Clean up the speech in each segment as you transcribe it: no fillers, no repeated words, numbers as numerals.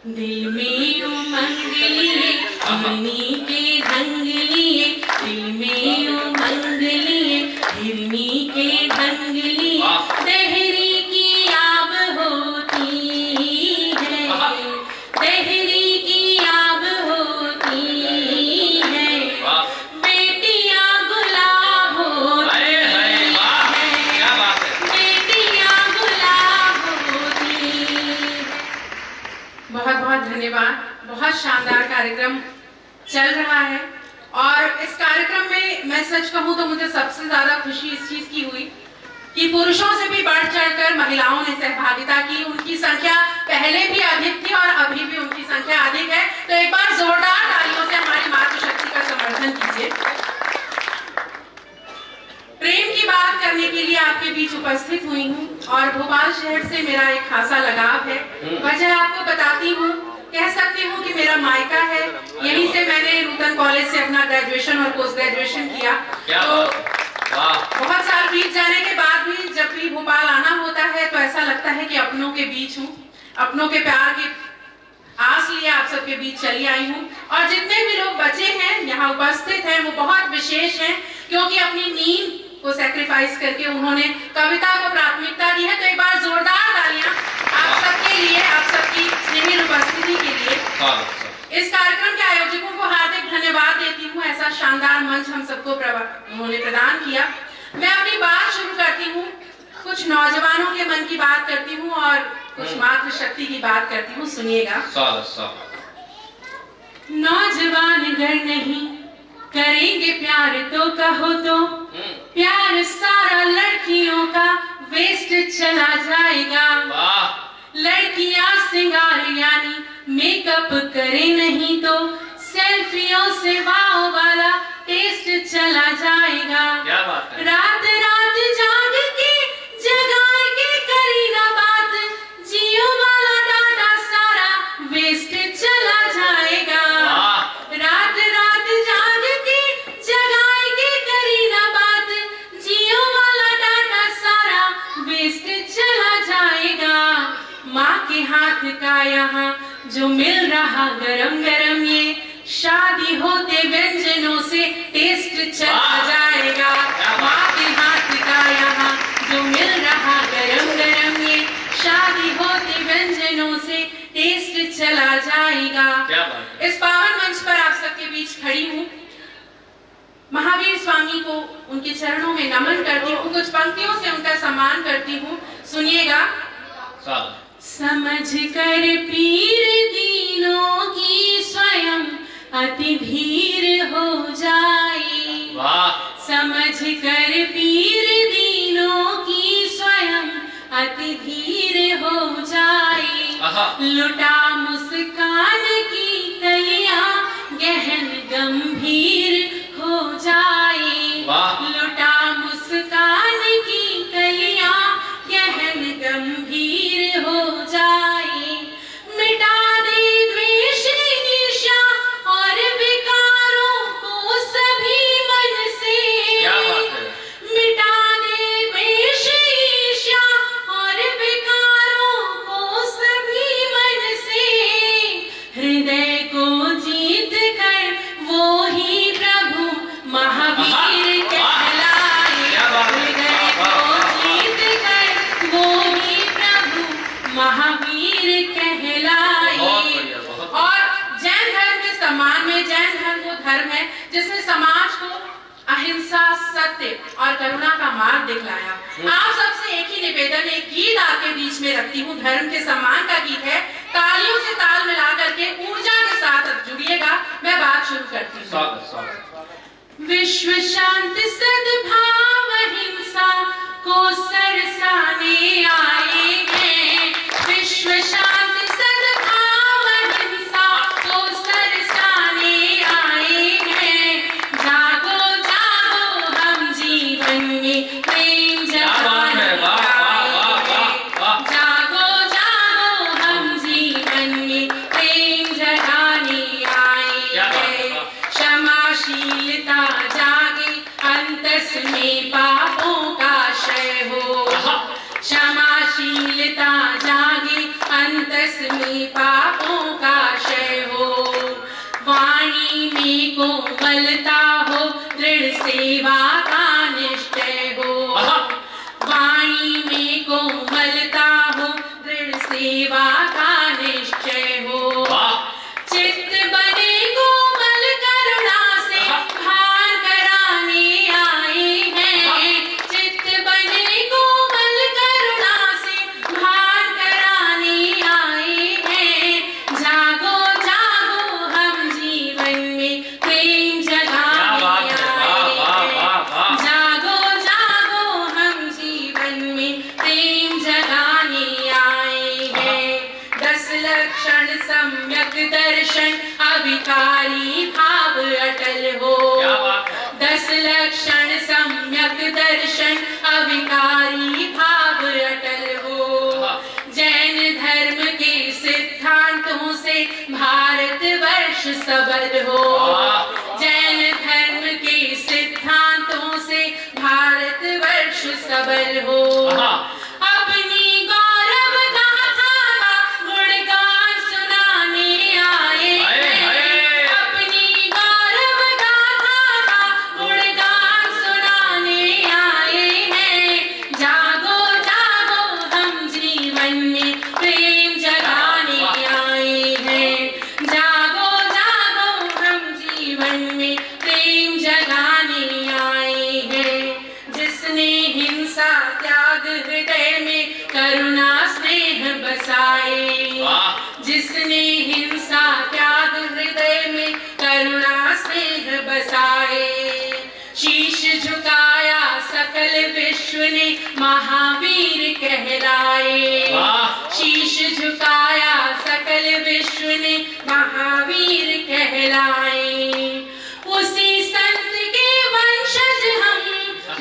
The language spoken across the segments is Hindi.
दिल में उमंग लिए हिरनी के ढंग लिए, दिल में उमंग लिए हिरनी के ढंग लिए, दहरी की आब होती है, दहरी की आब होती है, बेटियां गुलाब होती है, बेटियां गुलाब होती है। बहुत बहुत धन्यवाद। बहुत शानदार कार्यक्रम चल रहा है और इस कार्यक्रम में मैं सच कहूं तो मुझे सबसे ज्यादा खुशी इस चीज की हुई कि पुरुषों से भी बढ़ चढ़कर महिलाओं ने सहभागिता की। उनकी संख्या पहले भी अधिक थी और अभी भी उनकी संख्या अधिक है। तो एक बार जोरदार तालियों से हमारी मातृशक्ति का समर्थन कीजिए। प्रेम की बात करने के लिए आपके बीच उपस्थित हुई हूँ और भोपाल शहर से मेरा एक खासा लगाव है। वजह आपको बताती हूँ, कह सकती हूँ कि मेरा मायका है। यहीं से मैंने नूतन कॉलेज से अपना ग्रेजुएशन और पोस्ट ग्रेजुएशन किया। तो बहुत साल बीत जाने के बाद भी जब भी भोपाल आना होता है तो ऐसा लगता है कि अपनों के बीच हूँ, अपनों के प्यार की आस लिए आप सबके बीच चली आई हूँ। और जितने भी लोग बचे हैं यहाँ उपस्थित हैं वो बहुत विशेष हैं, क्योंकि अपनी नींद को सैक्रिफाइस करके उन्होंने कविता को प्राथमिकता दी है। तो एक बार जोरदार तालियां आप सबके लिए, आप सबकी स्नेही उपस्थिति के लिए। इस कार्यक्रम के आयोजकों को हार्दिक धन्यवाद देती हूँ। ऐसा शानदार मंच हम सबको उन्होंने प्रदान किया। मैं अपनी बात शुरू करती हूँ, कुछ नौजवानों के मन की बात करती हूँ और कुछ मातृशक्ति की बात करती हूँ। सुनिएगा। नौजवान घर नहीं करेंगे प्यार तो कहो तो प्यार सारा लड़कियों का वेस्ट चला जाएगा। लड़कियां सिंगार यानी मेकअप करे नहीं तो सेल्फियों से वाओ वाला टेस्ट चला जाएगा। रात रात जाग के जगाए के करी ना बात, जियो वाला डाटा सारा वेस्ट चला जाएगा। रात रात जाग के जगाए के करी ना बात, जियो वाला डाटा सारा वेस्ट चला जाएगा। माँ के हाथ का यहाँ जो मिल रहा गरम गरम, ये शादी होते व्यंजनों से टेस्ट चला जाएगा। माँ के हाथ का यहाँ जो मिल रहा गरम गरम, ये शादी होते व्यंजनों से टेस्ट चला जाएगा। इस पावन मंच पर आप सबके बीच खड़ी हूँ, महावीर स्वामी को उनके चरणों में नमन करती हूँ, कुछ पंक्तियों से उनका सम्मान करती हूँ। सुनिएगा। समझ कर पीर दीनों की स्वयं अति धीर हो जाए। समझ कर पीर दीनों की स्वयं अति धीर हो जाए। लुटा मुस्कान की कलियां गहन गंभीर हो जाए। लुटा मुस्कान की कलियां गहन गंभीर हो जाए। मिटा दे द्वेष ईर्ष्या और विकारों को सभी मन से। मिटा दे द्वेष ईर्ष्या और विकारों को सभी मन से। हृदय को जीत कर वो ही प्रभु महावीर कहलाए। हृदय को जीत कर वो ही प्रभु महावीर कहलाए। और जैन धर्म के सम्मान में, जैन धर्म वो धर्म है जिसने समाज को अहिंसा, सत्य और करुणा का मार्ग दिखलाया। आप सबसे एक ही निवेदन, एक गीत आपके बीच में रखती हूँ, धर्म के सम्मान का गीत है। तालियों से ताल मिला करके ऊर्जा के साथ जुड़िएगा। मैं बात शुरू करती हूँ। विश्व शांति सद्भाव अहिंसा को सरसाने आए हैं। विश्व शांति सद्भाव अहिंसा को सरसाने आए हैं। जागो जागो हम जीवन में प्रेम जगाने आए हैं। जागो जागो हम जीवन में प्रेम जगाने आए हैं। क्षमाशीलता जागे अंतस में पापों का क्षय हो। क्षमाशीलता जागे अंतस में पापों में कोमलता हो, दृढ़ सेवा का निश्चय हो। वाणी में कोमलता हो, दृढ़ सेवा का निश्चय हो। चित्त बने कोमल करुणा से भान कराने आए हैं। चित्त बने कोमल करुणा से भान कराने आए हैं। जागो जागो हम जीवन में प्रेम जगाने आए हैं। जागो जागो हम जीवन में प्रेम जगाने आए हैं। 10 लक्षण सम्यक दर्शन अविकारी भाव अटल हो। 10 लक्षण सम्यक दर्शन अविकारी भाव अटल हो। जैन धर्म के सिद्धांतों से भारतवर्ष सबल हो। जैन धर्म के सिद्धांतों से भारतवर्ष सबल हो। अपनी गौरव गाथा का गुणगान सुनाने आए हैं। अपनी गौरव गाथा का गुणगान सुनाने आए हैं। जागो जागो हम जीवन में प्रेम जगाने आए हैं। जागो जागो हम जीवन में प्रेम जगाने आए हैं। जिसने हिंसा त्याग हृदय में करुणा स्नेह बसाए। जिसने हिंसा त्याग हृदय में करुणा स्नेह बसाए। शीश झुकाया सकल विश्व ने महावीर कहलाए। शीश झुकाया सकल विश्व ने महावीर कहलाए। उसी संत के वंशज हम,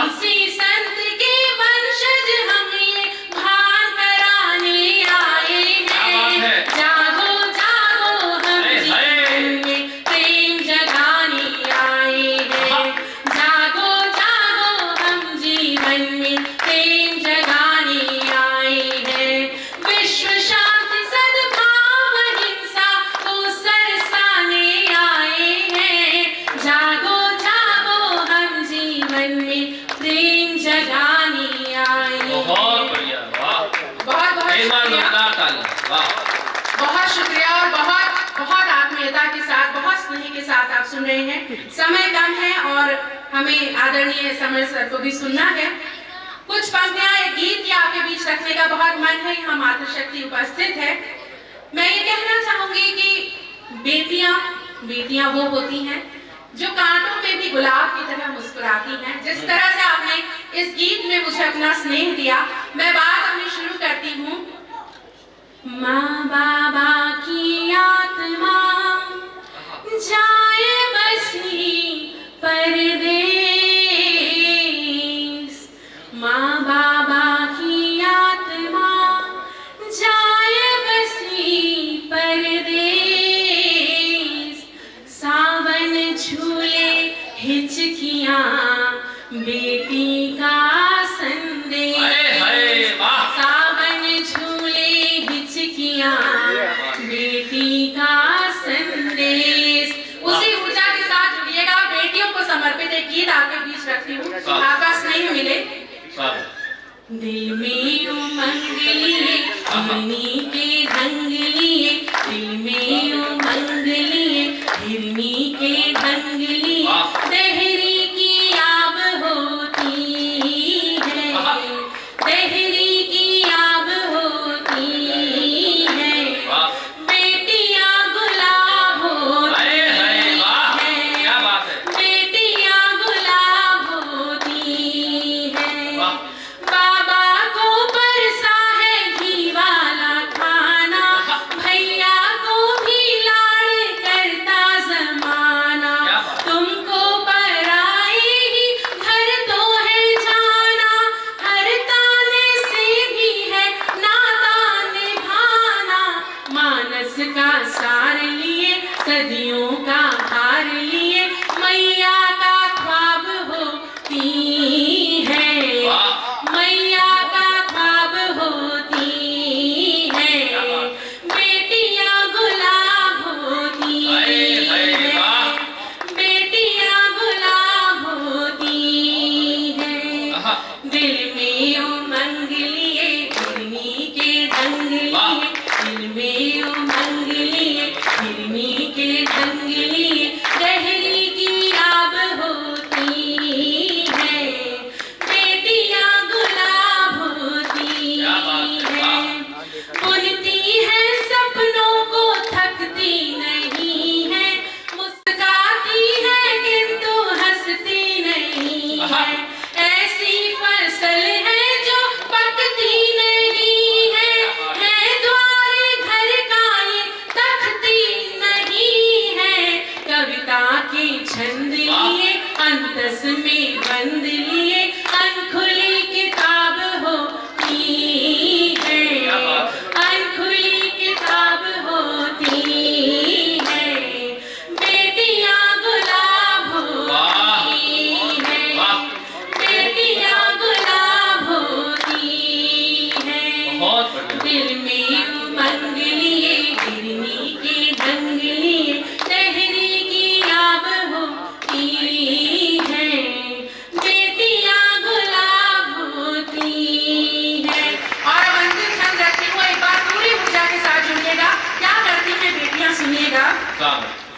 उसी संत के वंशज हम ये भान कराने आए हैं। जागो जागो हम जीवन में प्रेम जगाने आए हैं। जागो जागो हम जीवन में प्रेम जगाने आए हैं। विश्व शांति सद्भाव हिंसा को सरसाने आए हैं। जागो जागो हम जीवन में प्रेम जगाने आए हैं। बहुत बढ़िया, वाह, बहुत बहुत बहुत शुक्रिया और बहुत बहुत आत्मीयता के साथ, बहुत स्नेह के साथ आप सुन रहे हैं। समय कम है और हमें आदरणीय समर सर को भी सुनना है। कुछ पंक्तियां, एक गीत या आपके बीच रखने का बहुत मन है। यहाँ मातृशक्ति उपस्थित है। मैं ये कहना चाहूंगी कि बेटियां वो होती हैं जो कांटों में भी गुलाब की तरह मुस्कुराती हैं। जिस तरह से आपने इस गीत में मुझे अपना स्नेह दिया, मैं बात अपनी शुरू करती हूँ। माँ बाबा की आत्मा जाए बसी परदेश। माँ बाबा की आत्मा जाए बसी परदेश। सावन झूले हिचकियाँ बेटी का संदेश। सावन झूले हिचकियाँ बेटी का संदेश। उसी ऊर्जा के साथ जुड़िएगा। बेटियों को समर्पित एक गीत आपके बीच रखती हूँ, आपका स्नेह मिले। दिल में उमंग लिए, हिरनी के ढंग लिए। दिल में उमंग लिए, हिरनी के ढंग लिए। देहरी की आब होती है, देहरी की आब होती है। बेटियां गुलाब होती है, बेटियां गुलाब होती है। बाबा को परसा है घी वाला खाना, भैया को भी लाड़ करता जमाना। तुमको पराए ही घर तो है जाना, हर ताने से भी है नाता निभाना। मानस का सार लिए, सदियों का हार लिए, मैया का ख्वाब होती है। मैया का ख्वाब होती है। बेटियां गुलाब होती है, सांग